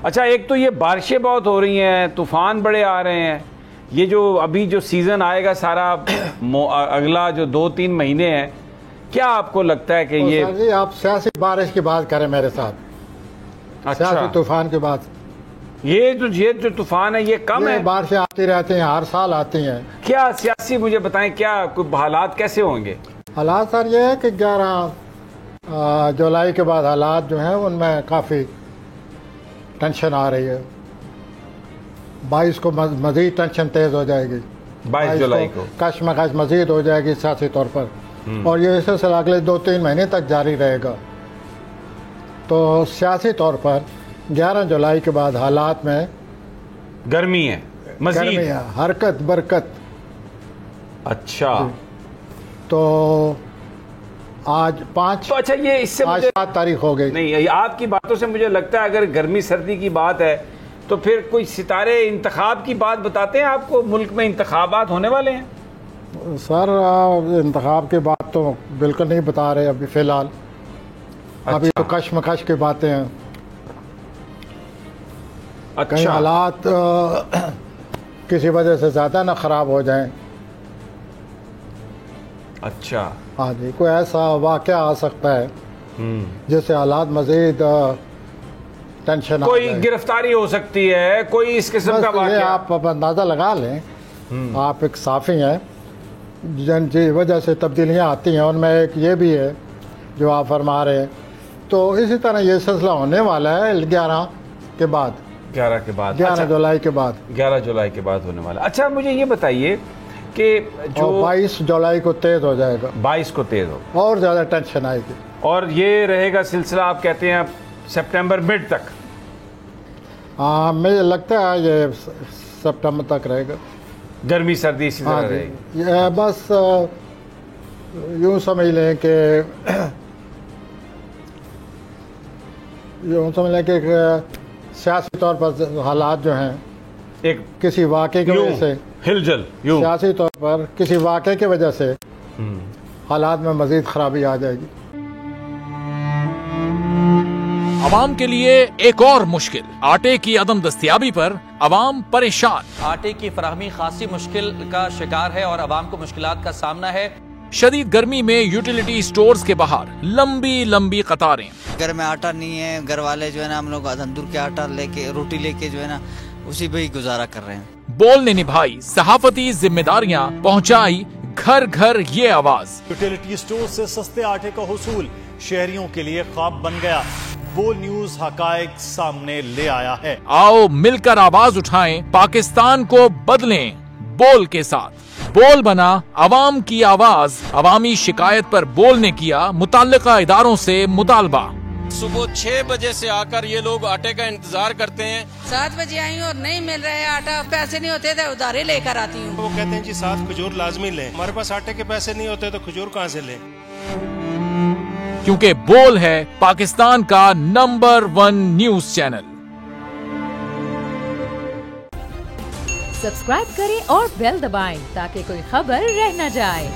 अच्छा, एक तो ये बारिशें बहुत हो रही हैं, तूफान बड़े आ रहे हैं। ये जो अभी जो सीजन आएगा सारा अगला जो 2-3 महीने हैं, क्या आपको लगता है कि ये सर जी आप सियासी बारिश की बात करें मेरे साथ? अच्छा, सियासी तूफान की बात। ये जो तूफान है ये कम है? बारिशें आती रहती हैं, हर साल आती हैं। क्या सियासी, मुझे बताएं क्या कोई हालात कैसे होंगे? हालात सर ये है कि 11 जुलाई के बाद हालात जो हैं उनमें काफ़ी टेंशन आ रही है। 22 को मज़ीद टेंशन तेज़ हो जाएगी। 22 जुलाई को कशमकश मज़ीद हो जाएगी सियासी तौर पर, और ये सिलसिला अगले 2-3 महीने तक जारी रहेगा। तो सियासी तौर पर 11 जुलाई के बाद हालात में गर्मी है, गर्मी है, हरकत बरकत। अच्छा, तो आज 5 तो अच्छा ये इससे आज 7 तारीख हो गई। नहीं, आपकी बातों से मुझे लगता है अगर गर्मी सर्दी की बात है तो फिर कोई सितारे इंतखाब की बात बताते हैं आपको? मुल्क में इंतखाबात होने वाले हैं सर। इंतखाब की बात तो बिल्कुल नहीं बता रहे अभी फ़िलहाल। अच्छा। अभी तो कशमकश की बातें हैं। अच्छा। कहीं हालात किसी वजह से ज़्यादा ना ख़राब हो जाएं। अच्छा, हाँ जी, कोई ऐसा वाक़या आ सकता है जिससे हालात मज़ीद टेंशन, कोई गिरफ्तारी हो सकती है, कोई इस किस्म का वाक़या। आप अंदाज़ा लगा लें। आप एक साफ़ी हैं, जिन वजह से तब्दीलियाँ आती हैं उनमें एक ये भी है जो आप फरमा रहे हैं। तो इसी तरह ये सिलसिला होने वाला है 11 के बाद। 11 के बाद, 11 जुलाई के बाद, 11 जुलाई के बाद होने वाला। अच्छा, मुझे ये बताइए कि जो 22 जुलाई को तेज़ हो जाएगा, 22 को तेज़ हो और ज़्यादा टेंशन आएगी, और ये रहेगा सिलसिला आप कहते हैं सितंबर मिड तक? हाँ, मुझे लगता है ये सितंबर तक रहेगा। गर्मी सर्दी इसी तरह रहेगी। ये बस यूँ समझ लें कि सियासी तौर पर हालात जो हैं एक किसी वाक़े की वजह से हिलजल, सियासी तौर पर किसी वाक़े की वजह से हालात में मज़ीद खराबी आ जाएगी। अवाम के लिए एक और मुश्किल, आटे की अदम दस्तयाबी पर अवाम परेशान। आटे की फराहमी खासी मुश्किल का शिकार है और अवाम को मुश्किलात का सामना है। शदीद गर्मी में यूटिलिटी स्टोर्स के बाहर लंबी लंबी कतारें। घर में आटा नहीं है, घर वाले जो है ना हम लोग तंदूर के आटा लेके रोटी लेके जो है ना उसी पे ही गुजारा कर रहे हैं। बोल ने निभाई सहाफती जिम्मेदारियां, पहुंचाई घर घर ये आवाज। यूटिलिटी स्टोर से सस्ते आटे का हुसूल शहरियों के लिए ख्वाब बन गया। बोल न्यूज हकायक सामने ले आया है। आओ मिलकर आवाज उठाएं, पाकिस्तान को बदलें बोल के साथ। बोल बना अवाम की आवाज। अवामी शिकायत पर बोल ने किया मुताल्लिका इदारों से मुतालबा। सुबह 6 बजे से आकर ये लोग आटे का इंतजार करते हैं। 7 बजे आई और नहीं मिल रहा है आटा, पैसे नहीं होते थे उधारे लेकर आती हूँ। वो कहते हैं जी 7 खजूर लाजमी लें। हमारे पास आटे के पैसे नहीं होते तो खजूर कहाँ से लें? क्योंकि बोल है पाकिस्तान का नंबर 1 न्यूज चैनल। सब्सक्राइब करें और बेल दबाएं ताकि कोई खबर रह न जाए।